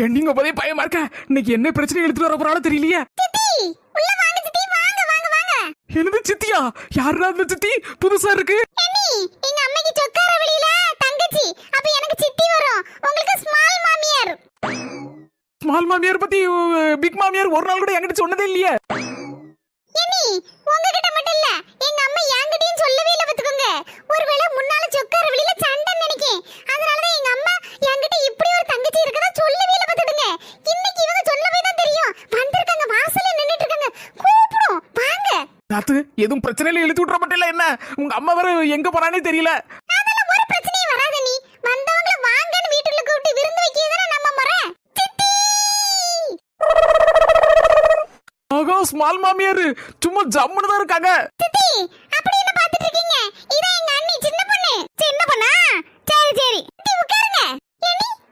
என்னங்க போதே பயமா இருக்க. இன்னைக்கு என்ன பிரச்சனை எடுத்துட்டு வர போறாலும் தெரியலையே. சித்தி உள்ள வாங்க சித்தி, வாங்க வாங்க வாங்க. என்னது சித்தியா? யாரா அந்த சித்தி? புதுசா இருக்கு. எண்ணி எங்க அம்மைக்கு சொக்கார வழியில தங்கச்சி, அப்ப எனக்கு சித்தி வரும். உங்களுக்கு ஸ்மால் மாமியார். ஸ்மால் மாமியார் பத்தி பிக் மாமியார் ஒரு நாள் கூட என்கிட்ட சொன்னதே இல்லையே. எண்ணி உங்ககிட்ட மட்டும் இல்ல, எங்க அம்மா என்கிட்டயும் சொல்லவே இல்ல பாத்துக்கோங்க. ஒருவேளை முன்னால சொக்கார வழியில சண்டை நினைக்கேன். அதனாலதான் எங்க அம்மா என்கிட்ட இப்படி ஒரு தங்கச்சி இருக்கதா சொல்லவே இல்ல பாத்துடுங்க. இன்னைக்கு இவங்க சொல்லவே தான் தெரியும். வந்திருக்காங்க, வாசல்ல நின்னுட்டு இருக்காங்க. கூப்பிடும் வாங்க. நாத்து எதுவும் பிரச்சனையில இழுத்து விட்டுற மாட்டேல என்ன? உங்க அம்மா வேற எங்க போறானே தெரியல. அதெல்லாம் ஒரு பிரச்சனையும் வராத. நீ வந்தவங்கள வாங்கன்னு வீட்டுக்குள்ள கூப்பிட்டு விருந்து வைக்கிறதுனா நம்ம முறை. சித்தி ஆகா, ஸ்மால் மாமியார் சும்மா ஜம்முன்னு தான் இருக்காங்க.